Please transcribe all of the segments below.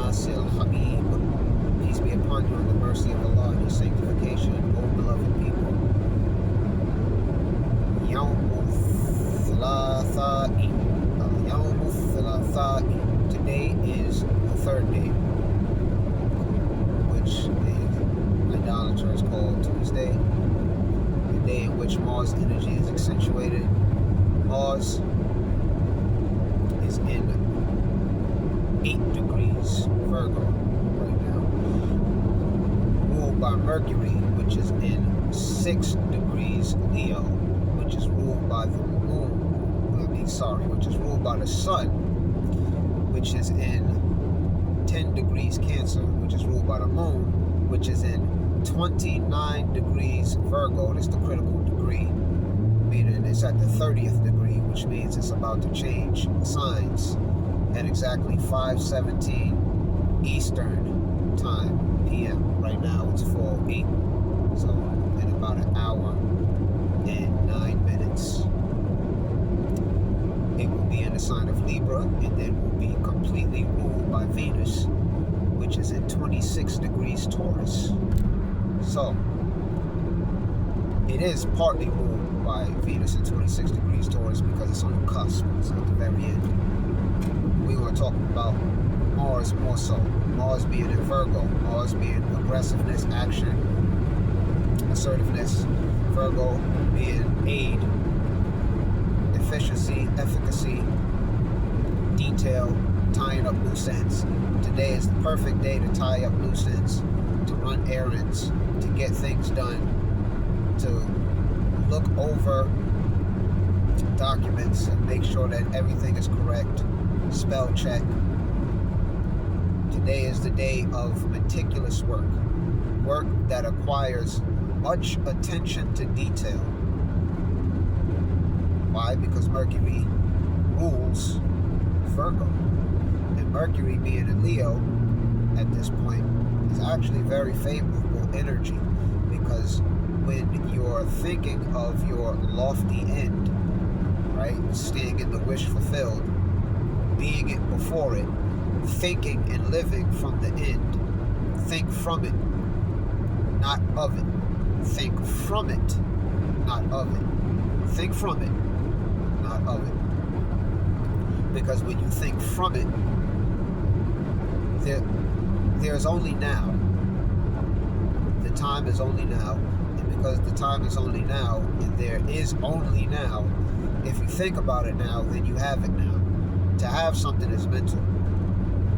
Nasil Habib. Peace be upon you and the mercy of Allah and His sanctification, O beloved people. Yawmu Thalatha'i. Yawmu Thalatha'i. Today is the third day, which the idolaters call Tuesday, the day in which Mars energy is accentuated. Mars is in 8 degrees Virgo right now, ruled by Mercury, which is in 6 degrees Leo, which is ruled by the moon, which is ruled by the sun, which is in 10 degrees Cancer, which is ruled by the moon, which is in 29 degrees Virgo. That's the critical degree, meaning it's at the 30th degree, which means it's about to change signs at exactly 5:17 Eastern time, PM. Right now it's 4:08, so in about an hour and 9 minutes. It will be in the sign of Libra, and then will be completely ruled by Venus, which is in 26 degrees Taurus. So, it is partly ruled by Venus in 26 degrees Taurus because it's on the cusp, it's at the very end. We want to talk about Mars more so. Mars being in Virgo, Mars being aggressiveness, action, assertiveness, Virgo being aid, efficiency, efficacy, detail, tying up loose ends. Today is the perfect day to tie up loose ends, to run errands, to get things done, to look over documents and make sure that everything is correct, spell check. Today is the day of meticulous work, work that acquires much attention to detail. Why? Because Mercury rules Virgo. And Mercury being in Leo at this point is actually very favorable energy, because when you're thinking of your lofty end, right, staying in the wish fulfilled, being it before it, thinking and living from the end, think from it, not of it. Think from it, not of it. Think from it, not of it. Because when you think from it, there's only now. The time is only now. And because the time is only now, and there is only now, if you think about it now, then you have it now. To have something is mental.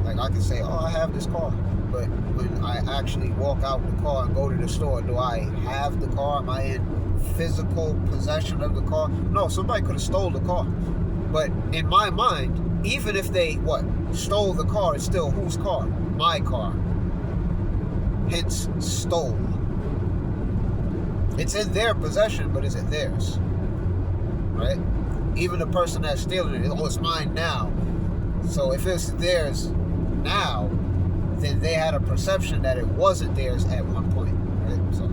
Like I can say, oh, I have this car. But when I actually walk out the car and go to the store, do I have the car? Am I in physical possession of the car? No, somebody could have stole the car. But in my mind, even if they, stole the car, it's still whose car? My car. Hence, stole. It's in their possession, but is it theirs? Right? Even the person that's stealing it, oh, it's mine now. So if it's theirs now, then they had a perception that it wasn't theirs at one point. Right? So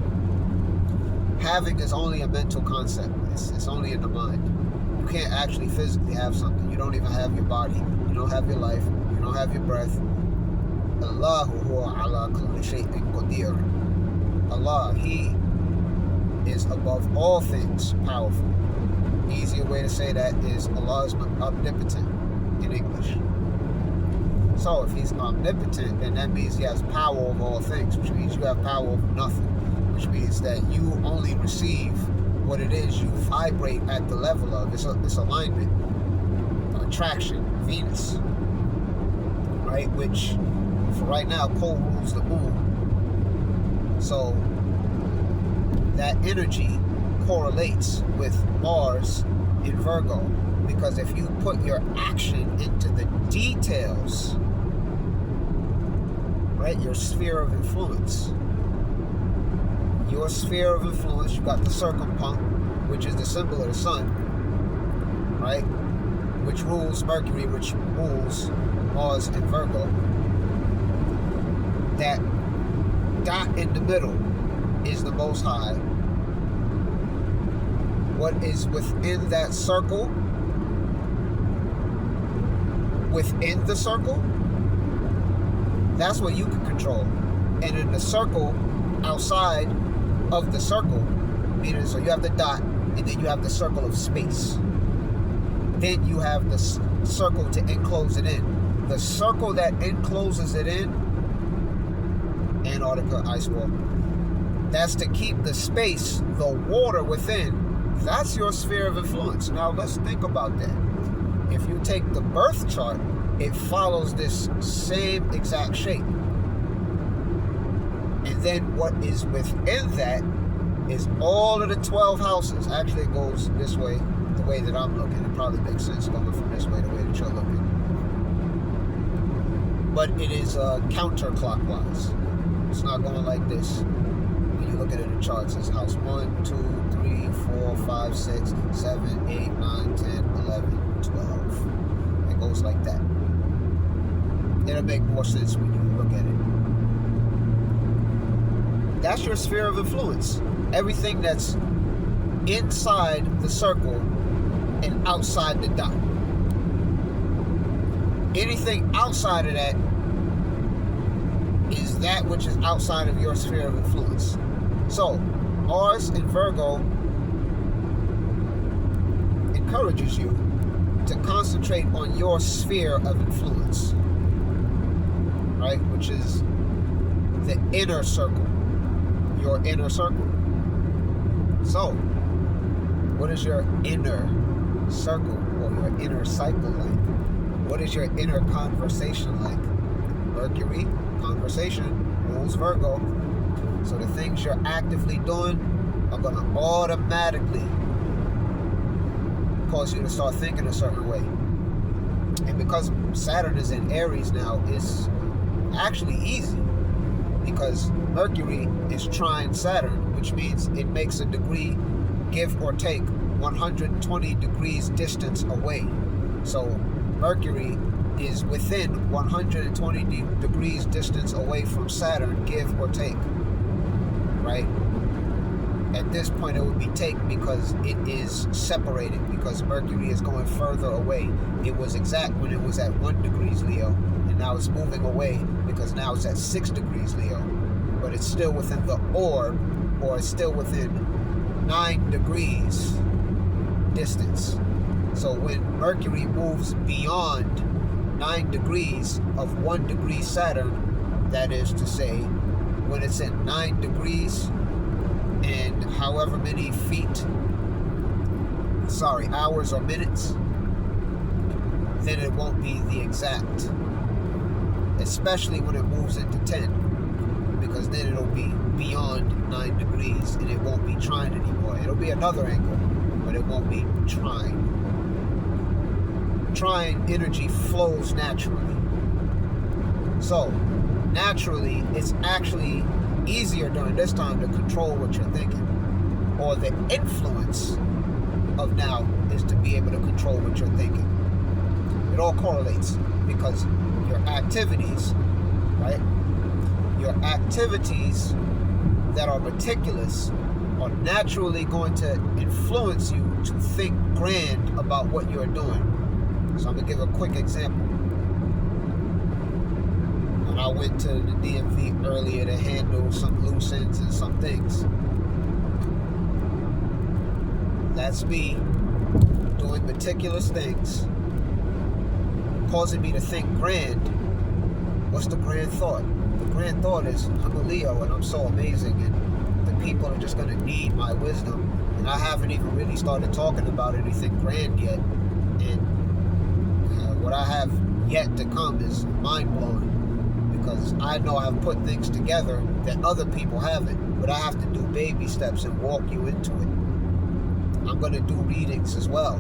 having is only a mental concept. It's only in the mind. You can't actually physically have something. You don't even have your body. You don't have your life. You don't have your breath. Allahu huwa ala kulli shay'in qadir. Allah, He is above all things powerful. Easier way to say that is Allah is omnipotent in English. So if He's omnipotent, then that means He has power over all things, which means you have power over nothing, which means that you only receive what it is you vibrate at the level of. It's alignment, attraction, Venus, right? Which, for right now, co-rules the moon. So that energy correlates with Mars in Virgo, because if you put your action into the details, right, your sphere of influence, you got the circumpunct, which is the symbol of the sun, right, which rules Mercury, which rules Mars in Virgo. That dot in the middle is the Most High. What is within that circle, within the circle, That's what you can control. And in the circle outside of the circle, meaning, so you have the dot, and then you have the circle of space. Then you have the circle to enclose it in. The circle that encloses it in, Antarctica ice wall, that's to keep the space, the water within. That's your sphere of influence. Now let's think about that. If you take the birth chart, it follows this same exact shape. And then what is within that is all of the 12 houses. Actually, it goes this way, the way that I'm looking. It probably makes sense going from this way, the way that you're looking. But it is counterclockwise. It's not going like this. When you look at it in the charts, it's house 1, 2, 3, 4, 5, 6, 7, 8, 9, 10, 11, 12. It goes like that. It'll make more sense when you look at it. That's your sphere of influence. Everything that's inside the circle and outside the dot. Anything outside of that is that which is outside of your sphere of influence. So, Mars in Virgo encourages you to concentrate on your sphere of influence, right? Which is the inner circle, your inner circle. So, what is your inner circle or your inner cycle like? What is your inner conversation like? Mercury, conversation, rules Virgo. So the things you're actively doing are going to automatically cause you to start thinking a certain way. And because Saturn is in Aries now, it's actually easy. Because Mercury is trine Saturn, which means it makes a degree, give or take, 120 degrees distance away. So Mercury is within 120 degrees distance away from Saturn, give or take, right? At this point it would be take because it is separated, because Mercury is going further away. It was exact when it was at 1 degrees Leo, and now it's moving away because now it's at 6 degrees Leo, but it's still within the orb, or it's still within 9 degrees distance. So when Mercury moves beyond 9 degrees of 1 degree Saturn, that is to say, when it's at 9 degrees and however many hours or minutes, then it won't be the exact, especially when it moves into 10, because then it'll be beyond 9 degrees and it won't be trine anymore. It'll be another angle, but it won't be trine. Trine energy flows naturally. So, naturally, it's actually easier during this time to control what you're thinking. Or the influence of now is to be able to control what you're thinking. It all correlates because your activities, right? Your activities that are meticulous are naturally going to influence you to think grand about what you're doing. So I'm going to give a quick example. When I went to the DMV earlier to handle some loose ends and some things, that's me doing meticulous things, causing me to think grand. What's the grand thought? The grand thought is, I'm a Leo and I'm so amazing and the people are just going to need my wisdom. And I haven't even really started talking about anything grand yet. And what I have yet to come is mind-blowing, because I know I've put things together that other people haven't, but I have to do baby steps and walk you into it. I'm going to do readings as well,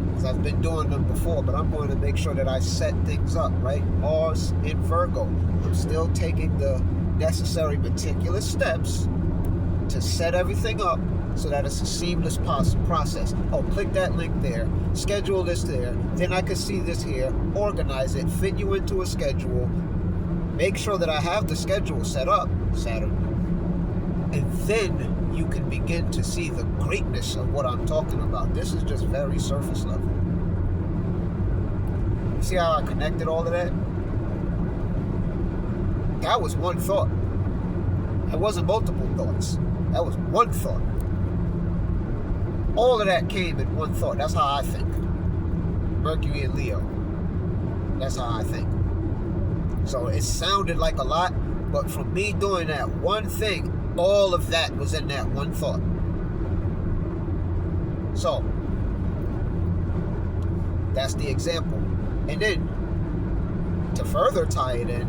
because I've been doing them before, but I'm going to make sure that I set things up, right? Mars in Virgo. I'm still taking the necessary meticulous steps to set everything up so that it's a seamless process. Oh, click that link there, schedule this there, then I can see this here, organize it, fit you into a schedule, make sure that I have the schedule set up, Saturn, and then you can begin to see the greatness of what I'm talking about. This is just very surface level. You see how I connected all of that? That was one thought. That wasn't multiple thoughts. That was one thought. All of that came in one thought. That's how I think. Mercury and Leo. That's how I think. So it sounded like a lot, but from me doing that one thing, all of that was in that one thought. So that's the example. And then to further tie it in,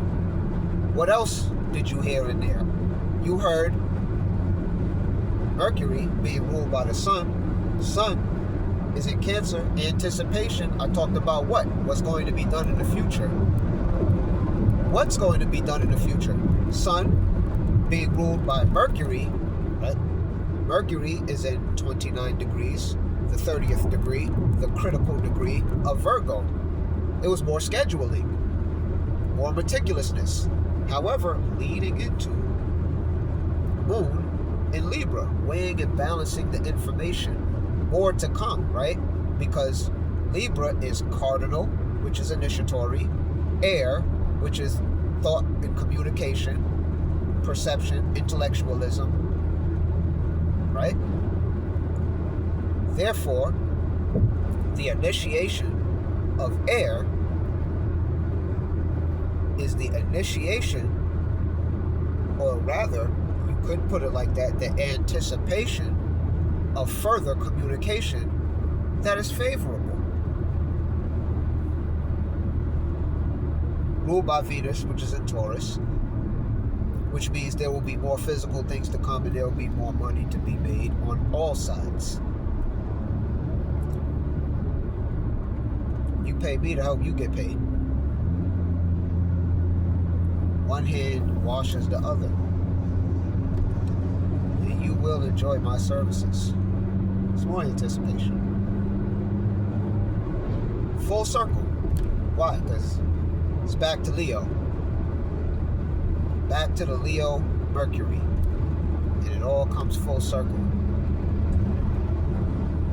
what else did you hear in there? You heard Mercury being ruled by the sun. Sun is in Cancer. Anticipation. I talked about what's going to be done in the future. What's going to be done in the future? Sun being ruled by Mercury, right? Mercury is in 29 degrees, the 30th degree, the critical degree of Virgo. It was more scheduling, more meticulousness. However, leading into Moon in Libra, weighing and balancing the information. More to come, right? Because Libra is cardinal, which is initiatory, air, which is thought and communication, perception, intellectualism, right? Therefore, the initiation of air is the initiation, or rather, you could put it like that, the anticipation of further communication that is favorable. Ruled by Venus, which is in Taurus, which means there will be more physical things to come and there will be more money to be made on all sides. You pay me to help you get paid. One hand washes the other. And you will enjoy my services. It's more anticipation. Full circle. Why? Because it's back to Leo. Back to the Leo Mercury. And it all comes full circle.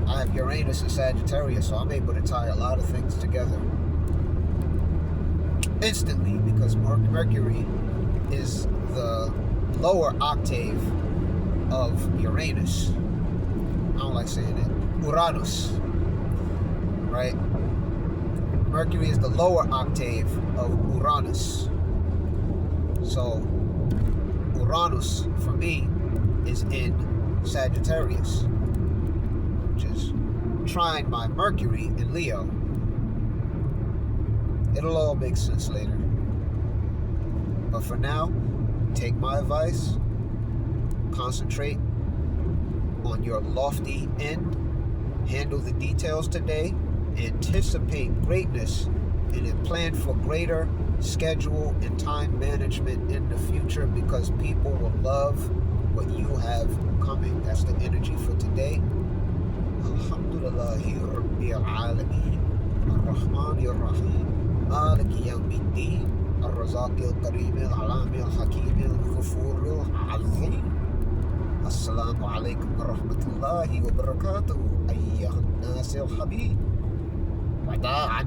I have Uranus and Sagittarius, so I'm able to tie a lot of things together instantly, because Mercury is the lower octave of Uranus. I don't like saying it. Uranus. Right? Mercury is the lower octave of Uranus. So, Uranus, for me, is in Sagittarius, which is trine my Mercury in Leo. It'll all make sense later. But for now, take my advice, concentrate on your lofty end, handle the details today, anticipate greatness, and then plan for greater schedule and time management in the future, because people will love what you have coming. That's the energy for today. Alhamdulillahi Rabbil Alameen Ar-Rahman Ar-Rahim Maliki Yawmiddin Ar-Razaq Al-Kareem Al-Alam Al-Hakim Al-Ghafur Al-Azim. Assalamu alaikum wa rahmatullahi wa barakatuh. Ayyuhan nas al-habib. Wada'an.